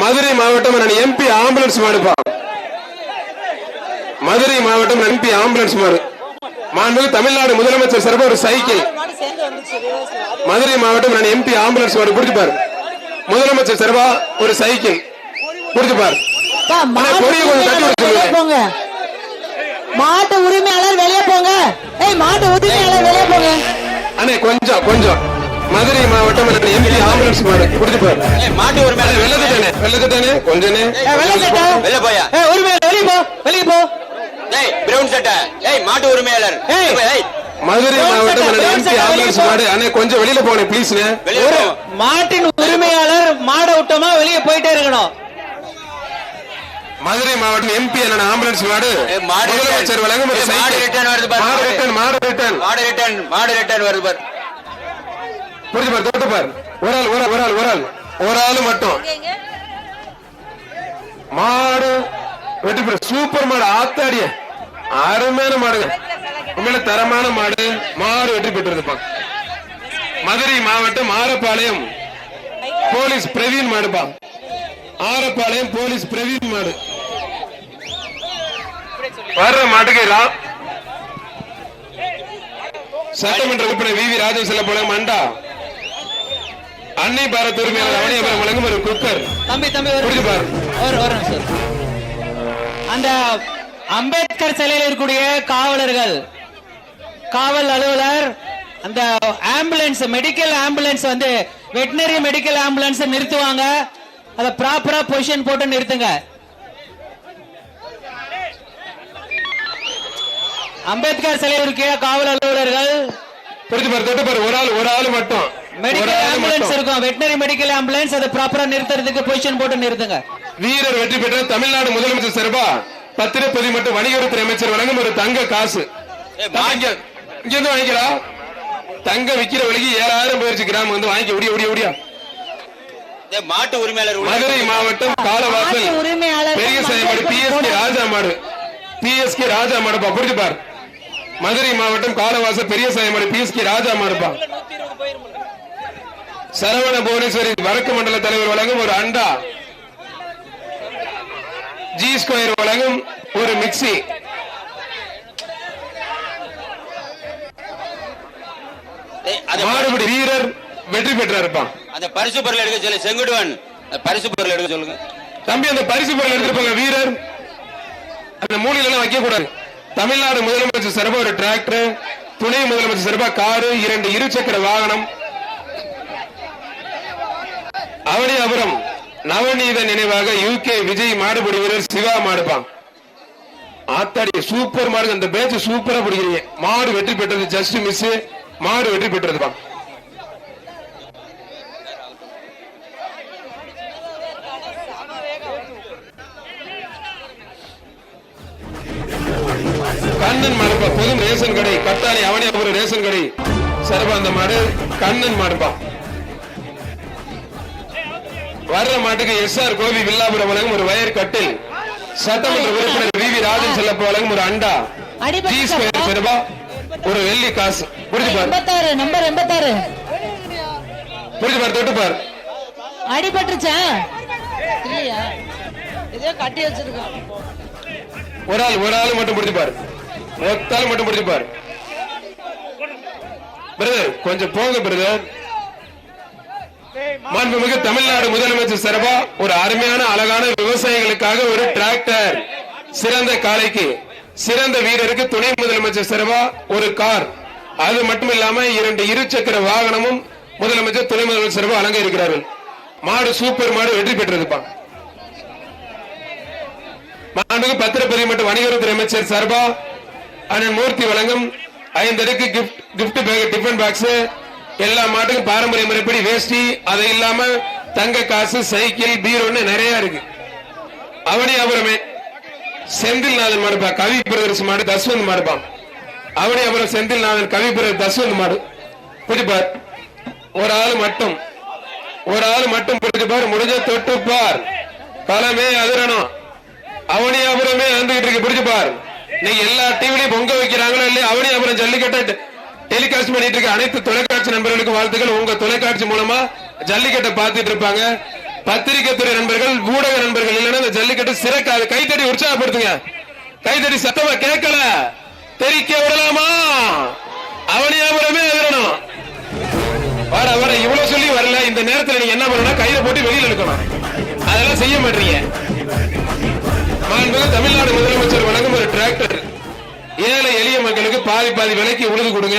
மதுரை மாவட்டம் நான் MP ambulance மாடுப்பா. மதுரை மாவட்டம் எம்பி ஆம்புலன்ஸ் மாடு. மாண்புமிகு தமிழ்நாடு முதலமைச்சர் சார்பாக ஒரு சைக்கிள். மதுரை மாவட்டம் நான் எம்பி ஆம்புலன்ஸ் மாடு புடிச்சுப்பார். முதலமைச்சர் சார்பா ஒரு சைக்கிள் புடிச்சுப்பார். மாட்டு உரிமையாளர் வெளியே போங்க. மாட்டு உரிமையாளர் வெளியே போங்க. அண்ணே கொஞ்சம் கொஞ்சம். மதுரை மாவட்டம் எம்பி ஆம்புலன்ஸ் மாடு புடிச்சுப்பார். மாட்டு உரிமையாளர் வெள்ளத்துட்டானே கொஞ்சனே வெளியே போயா. உரிமையாளர் வெளியே போ, வெளியே போ. பிரவுன் சட்டை. மாட்டு உரிமையாளர் மதுரை மாவட்டம் எம்பி ஆம்புலன்ஸ் மாடு. அண்ணே கொஞ்சம் வெளியில போனேன் ப்ளீஸ். மாட்டின் உரிமையாளர் மாட விட்டமா வெளியே போயிட்டே இருக்கணும். மதுரை மாவட்டம் எம்பி ஆம்புலன்ஸ் மாடு முதலமைச்சர் வழங்கும் ஒரு ஆள் மட்டும் மாடு வெற்றி பெற்ற சூப்பர் மாடு. ஆத்தாடிய அருமையான மாடுங்க, உண்மையில தரமான மாடு. மாடு வெற்றி பெற்றிருப்பாங்க. மதுரை மாவட்டம் ஆரப்பாளையம் போலீஸ் பிரவீன் மாடுப்பா. ஆரப்பாளையம் போலீஸ் பிரவீன் மாடு. வர்ற மாட்டுக்கு சட்டமன்ற உறுப்பினர் வி ராஜன் செல்ல போல மண்டா அன்னை பாரத் உரிமையாளர் அவனியபுரம் வழங்கும் ஒரு குக்கர். தம்பி அந்த அம்பேத்கர் சிலையில் இருக்கக்கூடிய காவலர்கள், காவல் அலுவலர் அந்த ஆம்புலன்ஸ், மெடிக்கல் ஆம்புலன்ஸ் வந்து வெட்டினரி மெடிக்கல் ஆம்புலன்ஸ் நிறுத்துவாங்க. அத ப்ராப்பரா பொசிஷன் போட்டு நிறுத்துங்க. அம்பேத்கர் சிலையில் இருக்க காவல் அலுவலர்கள் ஒரு ஆள் மட்டும் மெடிக்கல் ஆம்புலன்ஸ் இருக்கும், வெட்டினரி மெடிக்கல் ஆம்புலன்ஸ், அதை ப்ராப்பரா நிறுத்துறதுக்கு பொசிஷன் போட்டு நிறுத்துங்க. வீரர் வெற்றி பெற்ற தமிழ்நாடு முதலமைச்சர் சார்பா பத்திரப்பதிவு மற்றும் வணிகத்துறை அமைச்சர் வழங்கும் ஒரு தங்க காசு. இங்க வாங்கிக்கலாம். தங்க விக்கிற வழிக்கு 7000 போயிருச்சு. கிராமம் வந்து வாங்கி ஓடியா. மாட்டு உரிமையாளர் மதுரை மாவட்டம் காலவாசல் பெரிய சாயமாடு பிஎஸ்கே ராஜா மாடு. பிஎஸ்கே ராஜா மாடுப்பா புரிஞ்சுப்பார். மதுரை மாவட்டம் காலவாசல் பெரிய சாயமாடு பிஎஸ்கே ராஜா மாடுப்பா. சரவண புவனேஸ்வரி வடக்கு மண்டல தலைவர் வழங்கும் ஒரு அண்டா. ஜி ஸ்கொயர் வழங்கும் ஒரு மிக்சி. மாடுபிடி வீரர் வெற்றி பெற்றாருப்பான். அந்த பரிசு பொருள் எடுக்க சொல்லி செங்குடுவன் பரிசு பொருள் எடுக்க சொல்லுங்க தம்பி. அந்த பரிசு பொருள் எடுத்துருப்பாங்க வீரர். அந்த மூலையில எல்லாம் வைக்க கூடாது. தமிழ்நாடு முதலமைச்சர் சார்பா ஒரு டிராக்டர், துணை முதலமைச்சர் சார்பா காரு, 2 இருசக்கர வாகனம். அவனியாபுரம் நவநீத நினைவாக யூகே விஜய் மாடுபிடி வீரர் சிவா மாடுப்பான். ஆத்தாடி சூப்பர் மாடு. அந்த பேட்ச் சூப்பரா பிடிக்கிறீங்க. மாடு வெற்றி பெற்றது. Just miss. மாடு வெற்றி பெற்றதுப்பா. கண்ணன் மாடுப்பா. புது ரேஷன் கடை கட்டாணி அவனியாபுரம் ரேஷன் கடை சார்பா அந்த மாடு கண்ணன் மாடுப்பா. வர்ற மாட்டுக்கு எஸ்ஆர் கோவி வில்லாபுரம் வழங்கும் ஒரு வயர் கட்டில். சட்டமன்ற உறுப்பினர் வி ராஜன் செல்லப்ப வழங்கும் ஒரு அண்டா. ஜி ஸ்கொயர் சார்பா ஒரு வெள்ளி காசு. புரிஞ்சுப்பார். நம்பர் 86 புரிஞ்சுப்பார். தொட்டுப்பார். அடிபட்டுச்சா இல்லையா? இதே கட்டி வச்சிருக்கான். ஒரு ஆள் மட்டும் புரிஞ்சுப்பார். மொத்தாலும் மட்டும் புரிஞ்சுப்பார். பிரதர் கொஞ்சம் போங்க பிரதர். மாண்புமிகு தமிழ்நாடு முதலமைச்சர் சார்பா ஒரு அருமையான அழகான விவசாயிகளுக்காக ஒரு டிராக்டர். சிறந்த காளைக்கு சிறந்த வீரருக்கு துணை முதலமைச்சர் சார்பா ஒரு கார். அது மட்டும் இல்லாம 2 இருசக்கர வாகனமும் முதலமைச்சர் துணை முதலமைச்சர் சார்பா வழங்க இருக்கிறார்கள். மாடு சூப்பர் மாடு வெற்றி பெற்றதுப்பா. மாண்புமிகு பத்திரப்பதிவு மற்றும் வணிகத்துறை அமைச்சர் சார்பா அண்ணன் மூர்த்தி வழங்கும் 5 அடுக்கு கிஃப்ட் பேக் டிஃபன் பாக்ஸ். எல்லா மாட்டுக்கும் பாரம்பரிய முறைப்படி வேஷ்டி, அது இல்லாம தங்க காசு, சைக்கிள், பீரோன்னு நிறைய இருக்கு. அவனியாபுரமே செந்தில்நாதன் மாடுப்பா. கவி பிரதர்ஸ் மாடு தஸ்வந்த் மாடுப்பா. அவனியாபுரம் செந்தில்நாதன் கவி பிரதர் தஸ்வந்த் மாடு. புரிஞ்சுப்பார். ஒரு ஆள் மட்டும் புரிஞ்சுப்பார். முடிஞ்ச தொட்டுப்பார். களமே அதிரணும். அவனியாபுரமே வந்துகிட்டு இருக்கு. புரிஞ்சுப்பார். நீங்க எல்லா டிவிலையும் பொங்க வைக்கிறாங்களோ இல்லையா, அவனியாபுரம் ஜல்லிக்கட்டை டெலிகாஸ்ட் பண்ணிட்டு இருக்க அனைத்து தொலைக்காட்சி நண்பர்களுக்கு வாழ்த்துக்கள். உங்க தொலைக்காட்சி மூலமா ஜல்லிக்கட்டை பார்த்துட்டு இருப்பாங்க. பத்திரிகை துறை நண்பர்கள், ஊடக நண்பர்கள் இல்லைன்னா இந்த ஜல்லிக்கட்டு சிறக்காது. கைத்தடி உற்சாகப்படுத்துங்க. கைத்தடி சத்தமா கேட்கல, தெரிக்க விடலாமா? அவனியாபுரமே எதிரணும். வர வர இவ்வளவு சொல்லி வரல. இந்த நேரத்தில் நீங்க என்ன பண்ணணும்? கையில போட்டு வெளியில் எடுக்கணும். அதெல்லாம் செய்ய மாட்டீங்க. மாண்புமிகு தமிழ்நாடு முதலமைச்சர் வழங்கும் ஒரு டிராக்டர் ஏழை எளிய மக்களுக்கு பாதி பாதி விலைக்கு உழுது கொடுங்க.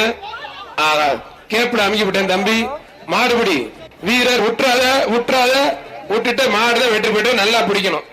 கேப்ல அமைக்கப்பட்டேன் தம்பி. மாடுபிடி வீரர் உற்றாத விட்டுட்டு மாடுதான் வெற்றி பெற்று நல்லா பிடிக்கணும்.